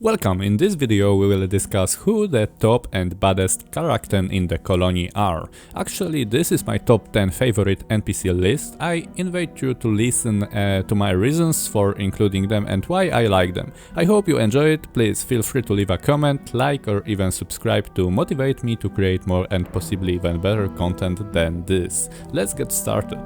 Welcome, in this video we will discuss who the top and baddest character in the colony are. Actually, this is my top 10 favorite NPC list. I invite you to listen to my reasons for including them and why I like them. I hope you enjoy it. Please feel free to leave a comment, like or even subscribe to motivate me to create more and possibly even better content than this. Let's get started.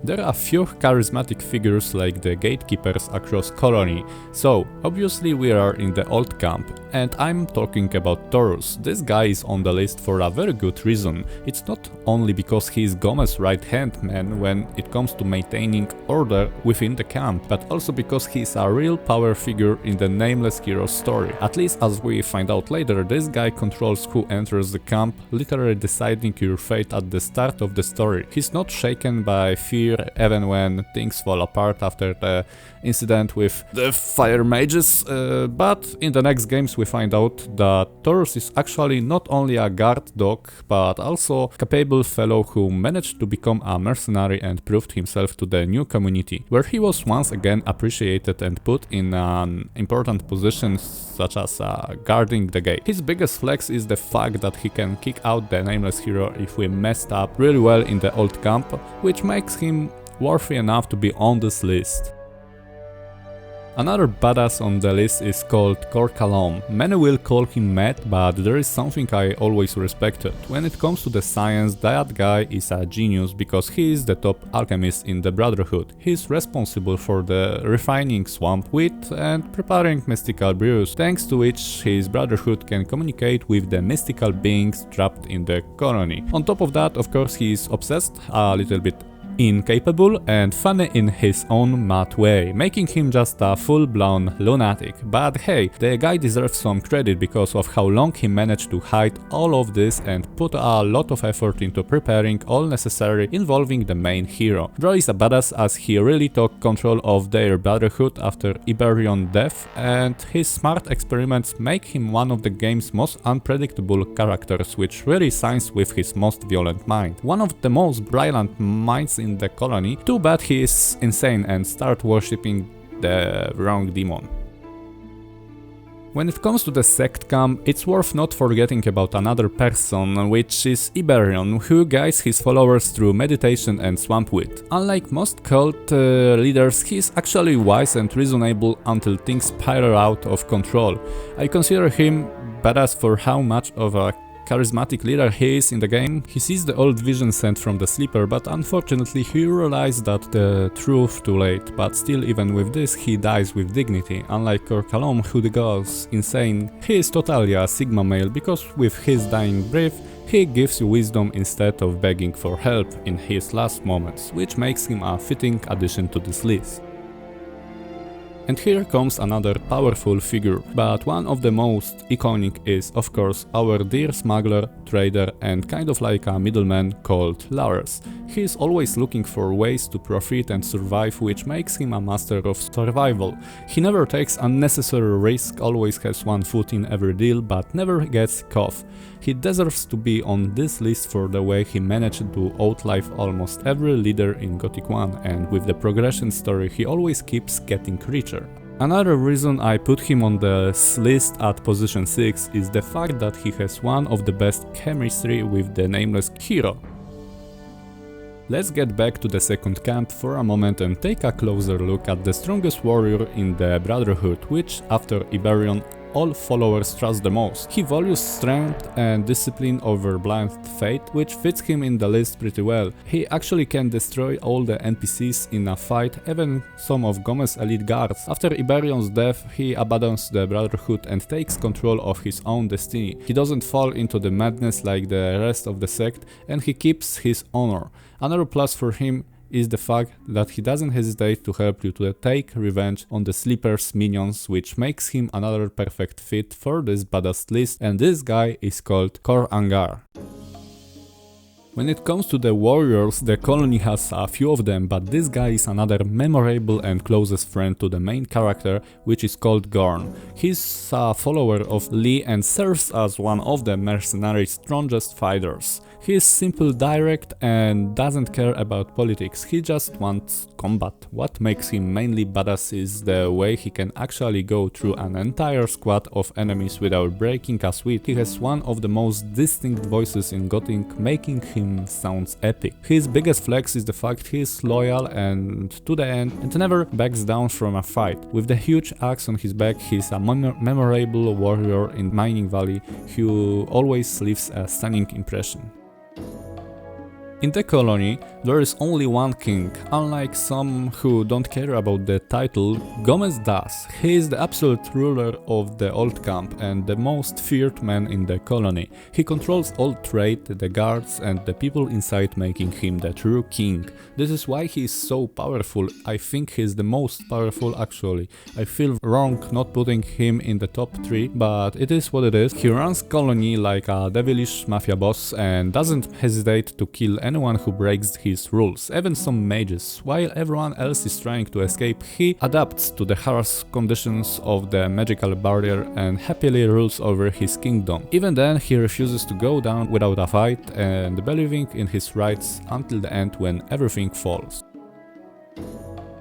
There are few charismatic figures like the gatekeepers across colony, so obviously we are in the old camp, and I'm talking about Taurus. This guy is on the list for a very good reason. It's not only because he is Gomez's right-hand man when it comes to maintaining order within the camp, but also because he is a real power figure in the Namless Hero story. At least as we find out later, this guy controls who enters the camp, literally deciding your fate at the start of the story. He's not shaken by fear even when things fall apart after the incident with the fire mages, but in the next games we find out that Taurus is actually not only a guard dog, but also a capable fellow who managed to become a mercenary and proved himself to the new community, where he was once again appreciated and put in an important position such as guarding the gate. His biggest flex is the fact that he can kick out the Nameless Hero if we messed up really well in the old camp, which makes him worthy enough to be on this list. Another badass on the list is called Korkalom. Many will call him mad, but there is something I always respected. When it comes to the science, that guy is a genius because he is the top alchemist in the Brotherhood. He is responsible for the refining swamp wheat and preparing mystical brews, thanks to which his Brotherhood can communicate with the mystical beings trapped in the colony. On top of that, of course, he is obsessed, a little bit incapable and funny in his own mad way, making him just a full-blown lunatic. But hey, the guy deserves some credit because of how long he managed to hide all of this and put a lot of effort into preparing all necessary involving the main hero. Bro is a badass as he really took control of their Brotherhood after Iberion's death, and his smart experiments make him one of the game's most unpredictable characters, which really signs with his most violent mind. One of the most brilliant minds in the colony. Too bad he is insane and start worshipping the wrong demon. When it comes to the sect camp, it's worth not forgetting about another person, which is Iberion, who guides his followers through meditation and swamp wheat. Unlike most cult leaders, he is actually wise and reasonable until things spiral out of control. I consider him badass for how much of a charismatic leader he is in the game. He sees the old vision sent from the sleeper, but unfortunately he realized that the truth too late, but still even with this he dies with dignity. Unlike Korkalom, who goes insane, he is totally a Sigma male because with his dying breath he gives you wisdom instead of begging for help in his last moments, which makes him a fitting addition to this list. And here comes another powerful figure, but one of the most iconic is of course our dear smuggler, trader and kind of like a middleman called Lars. He is always looking for ways to profit and survive, which makes him a master of survival. He never takes unnecessary risk, always has one foot in every deal, but never gets caught. He deserves to be on this list for the way he managed to outlive almost every leader in Gothic 1, and with the progression story he always keeps getting richer. Another reason I put him on this list at position 6 is the fact that he has one of the best chemistry with the Nameless Hero. Let's get back to the second camp for a moment and take a closer look at the strongest warrior in the Brotherhood, which after Iberion all followers trust the most. He values strength and discipline over blind faith, which fits him in the list pretty well. He actually can destroy all the NPCs in a fight, even some of Gomez's elite guards. After Iberion's death, he abandons the Brotherhood and takes control of his own destiny. He doesn't fall into the madness like the rest of the sect, and he keeps his honor. Another plus for him is the fact that he doesn't hesitate to help you to take revenge on the Sleeper's minions, which makes him another perfect fit for this badass list, and this guy is called Kor Angar. When it comes to the warriors, the colony has a few of them, but this guy is another memorable and closest friend to the main character, which is called Gorn. He's a follower of Lee and serves as one of the mercenaries' strongest fighters. He is simple, direct, and doesn't care about politics, he just wants combat. What makes him mainly badass is the way he can actually go through an entire squad of enemies without breaking a sweat. He has one of the most distinct voices in Gothic, making him sound epic. His biggest flex is the fact he is loyal and to the end and never backs down from a fight. With the huge axe on his back, he's a memorable warrior in Mining Valley who always leaves a stunning impression. In the colony, there is only one king. Unlike some who don't care about the title, Gomez does. He is the absolute ruler of the old camp and the most feared man in the colony. He controls all trade, the guards and the people inside, making him the true king. This is why he is so powerful. I think he is the most powerful actually. I feel wrong not putting him in the top 3, but it is what it is. He runs colony like a devilish mafia boss and doesn't hesitate to kill anyone who breaks his rules, even some mages. While everyone else is trying to escape, he adapts to the harsh conditions of the magical barrier and happily rules over his kingdom. Even then, he refuses to go down without a fight and believing in his rights until the end when everything falls.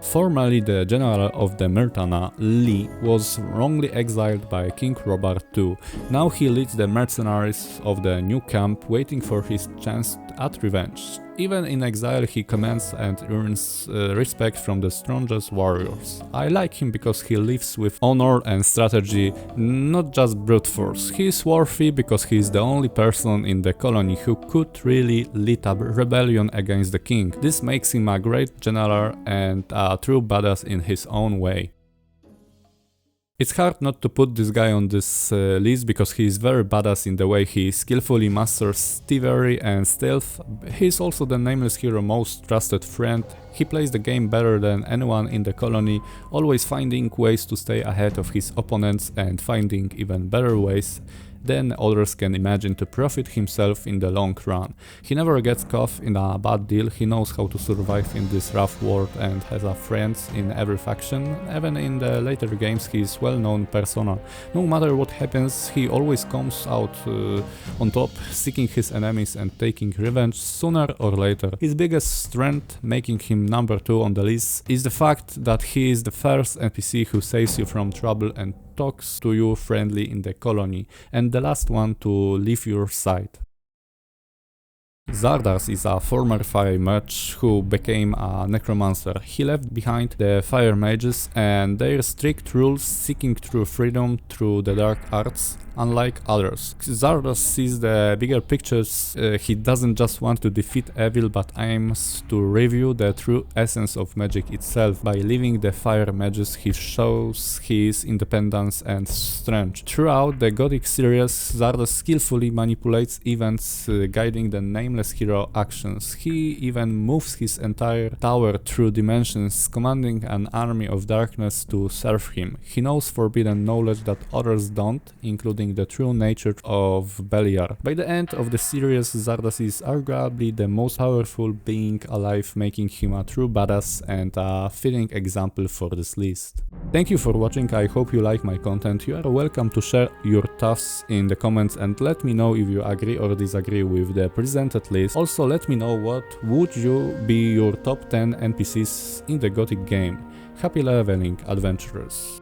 Formerly the general of the Myrtana, Lee was wrongly exiled by King Robert II. Now he leads the mercenaries of the new camp, waiting for his chance at revenge. Even in exile he commands and earns respect from the strongest warriors. I like him because he lives with honor and strategy, not just brute force. He is worthy because he is the only person in the colony who could really lead a rebellion against the king. This makes him a great general and a true badass in his own way. It's hard not to put this guy on this list because he is very badass in the way he skillfully masters thievery and stealth. He is also the Nameless Hero most trusted friend. He plays the game better than anyone in the colony, always finding ways to stay ahead of his opponents and finding even better ways than others can imagine to profit himself in the long run. He never gets caught in a bad deal, he knows how to survive in this rough world and has friends in every faction. Even in the later games he is well-known persona. No matter what happens, he always comes out on top, seeking his enemies and taking revenge sooner or later. His biggest strength, making him number 2 on the list, is the fact that he is the first NPC who saves you from trouble and talks to you friendly in the colony, and the last one to leave your side. Zardas is a former fire mage who became a necromancer. He left behind the fire mages and their strict rules, seeking true freedom through the dark arts. Unlike others, Zardas sees the bigger pictures. He doesn't just want to defeat evil but aims to review the true essence of magic itself. By leaving the fire mages, he shows his independence and strength. Throughout the Gothic series, Zardas skillfully manipulates events, guiding the Nameless Hero actions. He even moves his entire tower through dimensions, commanding an army of darkness to serve him. He knows forbidden knowledge that others don't, including the true nature of Beliar. By the end of the series, Zardas is arguably the most powerful being alive, making him a true badass and a fitting example for this list. Thank you for watching, I hope you like my content. You are welcome to share your thoughts in the comments and let me know if you agree or disagree with the presented list. Also let me know what would you be your top 10 NPCs in the Gothic game. Happy leveling, adventurers!